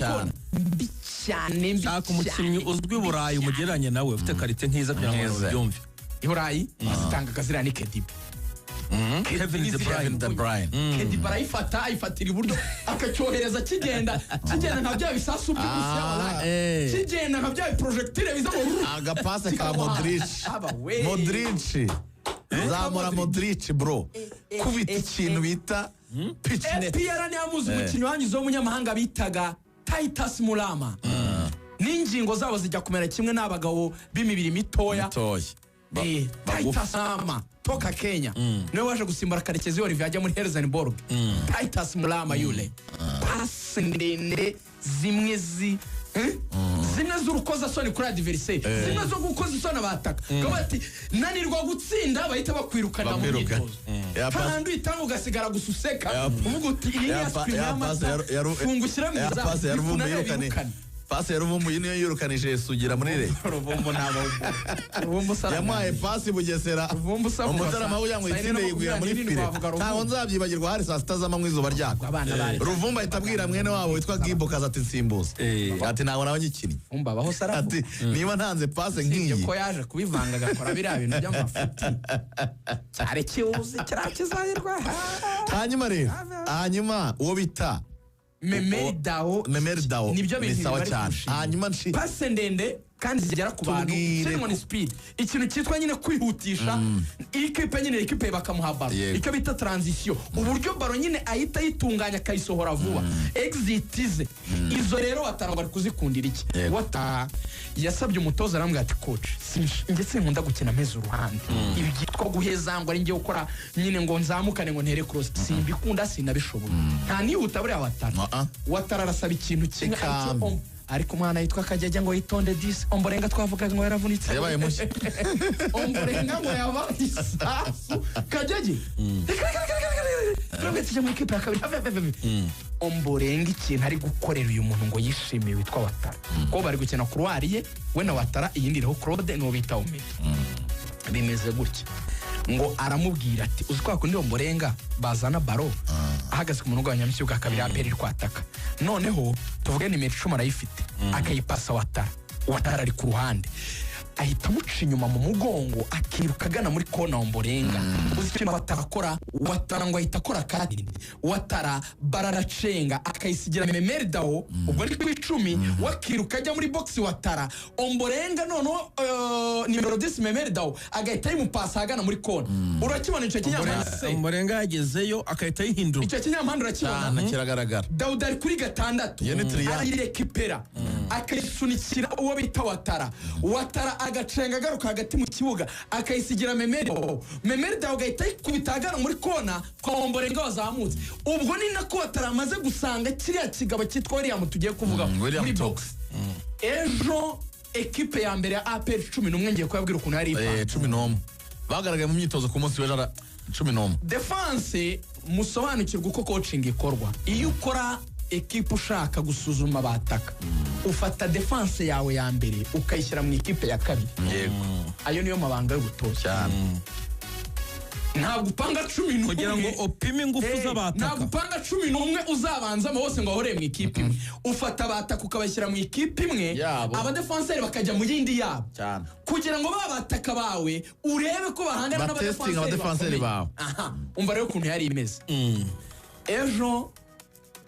cyane cyane shaka umukinnyi uzwi Burayi umugereranye nawe ufite karite nkiza kugira ngo ubyumve. i Burayi zitanga akazira ni Kediba. Kevin De Bruyne. Kediba arayifata ayifatira iburyo akacyohereza kigenda nka bya bisasu by'ubusa kigenda nka bya projectile biza mu agapase ka Modric zamura Modric bro kubita ikintu bita pitchnet. FPR ni amuzi umukinnyi wanyuze w'umunyamahanga bitaga Titus Mulama. N'ingingo zabo zijya kumera kimwe n'abagabo b'imibiri mitoya. Titus Mulama toka Kenya niwe waje gusimbura Karekezi Olivier ajya muri Helsingborg. Titus Mulama yule pasi ndende zimwe z'urukoza soni kuri adversaire zimwe zo gukoza isoni abataka kabati nanirwa gutsinda bahita bakwirukana mu myitozo kandi itanga ugasigara gususeka uvuga uti iyi yaspi y'amata fungushyira mu zamu pasi yaruvumbuye niyo yirukanije Sugira muri re ruvumbu nabo yamuhaye pasi Bugesera umutarama w'uyango itsinde yiguye muri file ntaho nzabyibagirwa hari saa sita z'amanywa izuba ryaka Ruvumbu ahita abwira mwene wabo witwa Gibo kaza ati nsimbuza ati ntago nawe nyikinnye baho sarafu ati niba ntanze pasi nk'iyi ko yaje kubivanga agakora biriya bintu by'amafuti cyare kiwuzi kirakizahirwa hanyuma uwo bita Memeri Dao nibyo bintu sawa cyane. Hanyuma pase ndende kandi zigera ku bantu cyane speed ikintu cyitwa nyine kwihutisha ikipe nyine ikipe bakamuha baro icyo bita transition uburyo baro nyine ahita yitunganya kayisohora vuba exitize izo rero Watara bari kuzikundira iki Watara yasabye umutoza arambwira ati coach ngetse nkunda gukina meze uruhande ibi gitwa guheza ngo ari ngiye gukora nyine ngo nzamukane ngo ntere cross simbikunda sinabishoboye nta nihuta buri Watara arasaba ikintu kimwe ariko umwana yitwa Kajyaja ngo yitonde disi Omborenga twavuga ngo yaravunitse yabaye mushya Omborenga ngo yabaye isasu Kajyaja Robert je mu ikipe ya kabiri Omborenga ikintu ari gukorera uyu muntu ngo yishimiye witwa Watara ko bari gukina kurwariye we na Watara iyindi reho Claude no bita Omega bimeze gutya ngo aramubwira ati uzikwa kundi Omborenga bazana baro ahagaze ku munugo wa Nyamshyuga kabiri aperi kwataka noneho tuvuge ni mechi 10 arayifite akayipasa Watara ari ku ruhande ahita muca inyuma mu mugongo akiruka gana muri kona Omborenga uzikina Watara Watara ngo ahita akora kandi Watara bararacenga akayisigira Memeri Dao ubwo ari ku 10 wakiruka ajya muri box Watara Omborenga nono nimero 10 Memeri Dao agahita yimupasa agana muri kona urakibona icyo kinyamahanga Omborenga yagezeyo akahita yihindura icyo kinyamahanga urakibona kiragaragara Daud ari kuri 6 arirekipera akayisunikira uwo bita Watara agacenga agaruka hagati mu kibuga akayisigira Memeri Dao agahita ikubita agana muri kona kwa Omborenga wazamutse ubwo ni nako Watara amaze gusanga kiriya kigabo cyitwa William tugiye kuvuga muri box ejo ekipe ya mbere ya APR 11 ngiye kuyabwira ukuntu yari 11 bagaragaye mu myitozo ku munsi w'ejo 11 defense musobanukirwa uko coaching ikorwa iyo ukora ekipe ushaka gusuzuma abataka ufata defense yawe ya mbere ukayishyira mu ekipe ya kabiri ayo niyo mabanga y'ubutoza cyane ntabwo upanga 11 kugira ngo opime ingufu z'abataka ntabwo upanga 11 uzabanza bose ngo ahore mu ekipe imwe ufata abataka ukabashyira mu ekipe imwe aba defenseur bakajya mu yindi yabo cyane kugira ngo babataka bawe urebe ko bahangana n'abadefenseur bawe umva rero ukuntu yari imeze ejo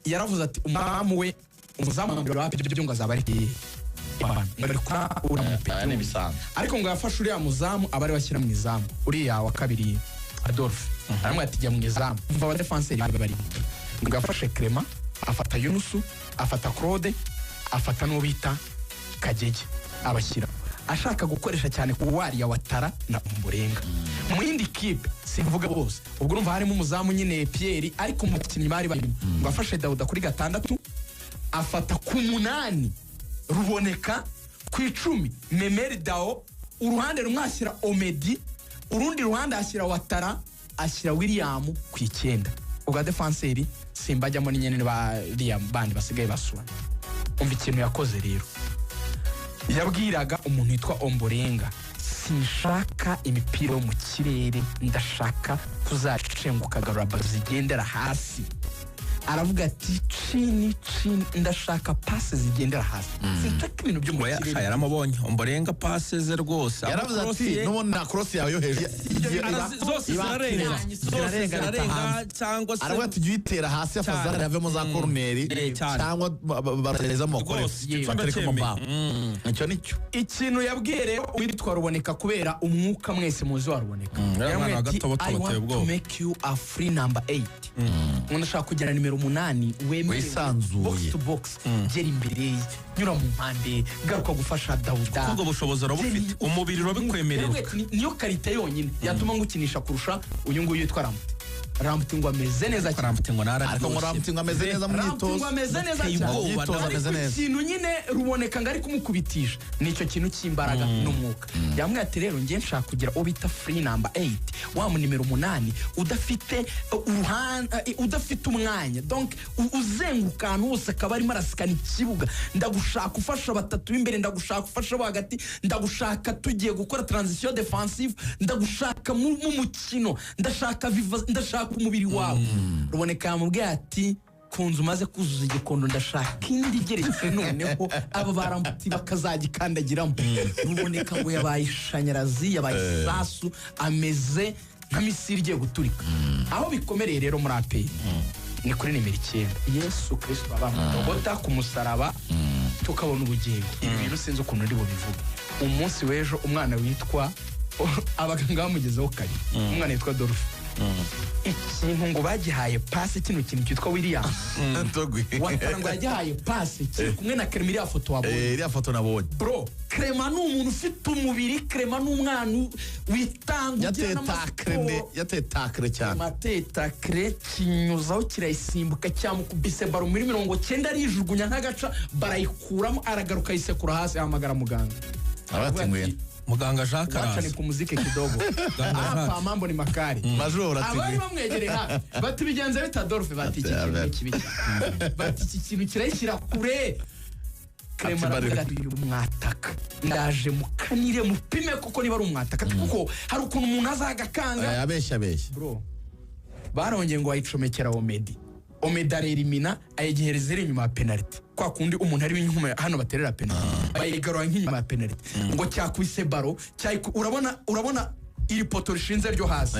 yaravuze ati umuzamu we umuzamu wa byo ngo azaba ari bari kwa uramupeta bisanzwe ariko ngo yafashe uriya muzamu abari bashyira mu izamu uriya wa kabiri Adolphe aramwe ati jya mu izamu umva aba defenseur bari ngo yafashe Clement afata Yunusu afata Claude afata no bita Kajyaja abashyira ashaka gukoresha cyane ku wari ya Watara na Omborenga mu yindi kipe simvuga bose ubwo urumva harimo umuzamu nyine Pierre ariko umukinnyi bari ngo afashe Daud kuri 6 afata ku 8 Ruboneka ku 10 Memeri Dao uruhande rumwashyira Omedi urundi ruhande ashyira Watara ashyira William ku 9 ubwo defenseur simbajyamo n'inyene ba Liam bandi basigaye basura umva ikintu yakoze rero yabwiraga umuntu witwa Omborenga sinshaka imipira mu kirere ndashaka kuzacenguka garaba zigendera hasi aravuga ati chini ndashaka pase zigendera hasi sinshaka ibintu byo mu kirere yaramubonye umborenga pase ze rwose yaravuze ati nubona na cross yawe yo hejuru zose zirarenga cyangwa se aravuga ati jya uyitera hasi afazana yavemo za corneri cyangwa bareza mu korefu batereka mu baho icyo nicyo ikintu yabwiye rero uwitwa Ruboneka kubera umwuka mwese muzi wa Ruboneka yamwe ati I want to make you a free number 8 ndashaka kugira nimero 8 wisanzuye box to box gera imbere nyura mu mpande garuka gufasha Dawuda ubwo bushobozi urabufite umubiri urabikwemerera niyo karite yonyine yatuma ngukinisha kurusha uyu nguyu yitwa Ramputi ngo ameze neza cyane Ramputi ngo ariko ngo Ramputi ngo ameze neza mu myitozo ameze neza cyane ikintu nyine Ruboneka ngo ari kumukubitisha nicyo kintu cy'imbaraga n'umwuka yamwe ati rero ngiye nshaka kugira ubita free number 8 wa mu nimero 8 udafite umwanya donc uzenguka ahantu hose akaba arimo arasikana ikibuga ndagushaka ufasha batatu b'imbere ndagushaka ufasha bo hagati ndagushaka tugiye gukora transition defensive ndagushaka mu mukino ndashaka umubiri wawe Ruboneka yamubwiye ati kunzu maze kuzuza igikondo ndashaka indi geretse noneho aba barambuti bakazagikandagiramo Ruboneka ngo yabaye ishanyarazi yabaye sasu ameze nka misiri igiye guturika aho bikomereye rero muri APR ni kuri nimero 9 Yesu Kristo abamugota ku musaraba tukabona ubugingo ibi bintu sinzi ukuntu ndi bubivuga umunsi w'ejo umwana witwa abaganga bamugezeho kare umwana yitwa Adolphe ikintu ngo bagihaye pasi kino kintu cyitwa William watara ngo yagihaye pasi kiri kumwe na Clement iriya foto wabonye iriya foto nabonye bro Clement ni umuntu ufite umubiri Clement ni umwana witanga yatetakre cyane matetakre kinyuzaho kirayisimbuka cyamukubise baro muri 90 arijugunya nk'agaca barayikuramo aragaruka yisekura hasi ahamagara muganga abatinguye muganga Jacques Arasa ni kumuzike kidogo hapa mambo ni makari majoro ati abari bamwegere hafi bati bigenze bita Adolphe bati iki bati iki kintu kirayishyira kure Clement aravuga umwataka ndaje mukanire mupime kuko niba ari umwataka kuko hari ukuntu umuntu azagakanga abeshya bro barongeye ngo ayicomekera Omedi elimina ayegereza inyuma ya penalty kwa kundi umuntu ari inyuma hano baterera penalty bayigarura nk'inyuma ya penalty ngo cyakubise baro urabona iri poto rishinze ryo hasi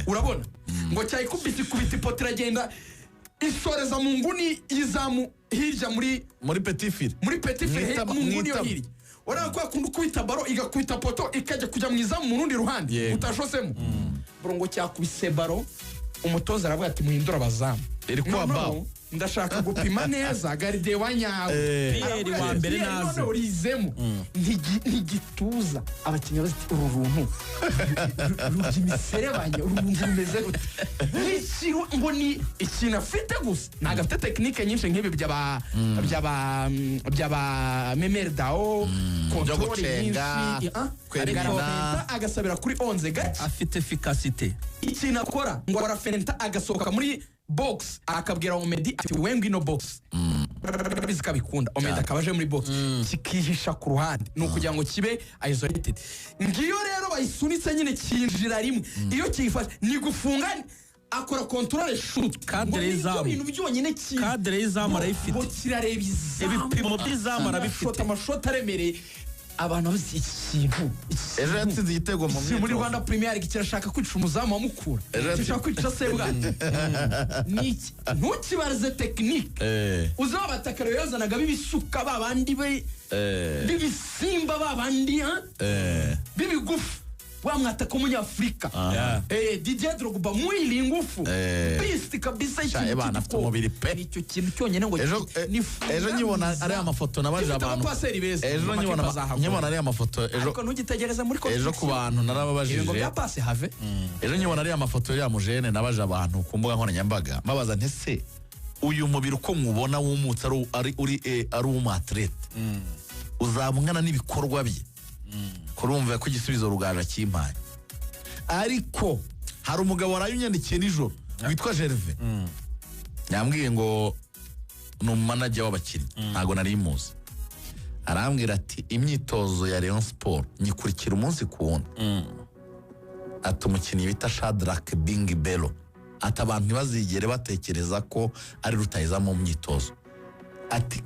urabona ngo cyayikubise kubita ipoto iragenda isoreza mu nguni izamu hirya muri petit fil mu nguni yo hirya urabona kwa kundi kubita baro igakubita poto ikajya kujya mu izamu mu rundi ruhande utashosemo bro ngo cyakubise baro umutoza aravuga ati muhindura abazamu iri kwamba ndashaka gupima neza garide wanyawe Pierre wa mbere naze urizemo ntigituza abakinnyi baziti uruntu rugimiserebanya uruntu rumeze gute n'ikiro ngo ni ikintu afite gusa ntabwo afite tekinike nyinshi nk'ibi by'aba memerdao kontrole nyinshi kwerekana agasabira kuri 11 gake afite efficacité ikintu akora ngo arafenta agasohoka muri box akabwira Omedi ati wengi no box bizika bikunda Omedi akabaje muri box kikihisha ku ruhande no kugira ngo kibe isolated ngiyo rero bayisunitse nyine kinjira rimwe iyo kifashe ni gufunga akora control shoot cadre y'izam ibintu byonyine cadre y'izam arayifite bo kirareba izam ibipimo by'izam arabifite amashota aremereye abantu bazi ikintu ejo yatsinze igitego mu myitozo muri Rwanda Premier League kirashaka kwica umuzamu wa Mukura kirashaka kwica sebwa niki ntukibarize technique uzaba batakaro yazanaga bibisuka babandi bibisimba babandi bibigufu wamwataka umunyafrika Didier Drogba mwili ngufu beast kabisa iki bana afite umubiri pe nicyo kintu cyonyine ngo ejo nyibona ari amafoto nabaje abantu ejo nyibona ari amafoto ariko ntugitegereza muri ejo ku bantu narababajije ngo bya passe have ejo nyibona ari amafoto ya mujene nabaje abantu ku mbuga nkoranyambaga mabaza ntese uyu mubiri uko mubona w'umutse ari umuatlete uzamungana n'ibikorwa bye kurumva ko igisubizo rugaje kimpaye ariko hari umugabo warayunyandikiye nijoro witwa Gervais yambwiye ngo ni umanager w'abakinnyi ntago nari muzi arambwira ati imyitozo ya Rayon Sport nyikurikira umunsi ku wundi ati umukinnyi bita Shadrack Bing Bello ati abantu ntibazigere batekereza ko ari rutahizamu mu myitozo, ati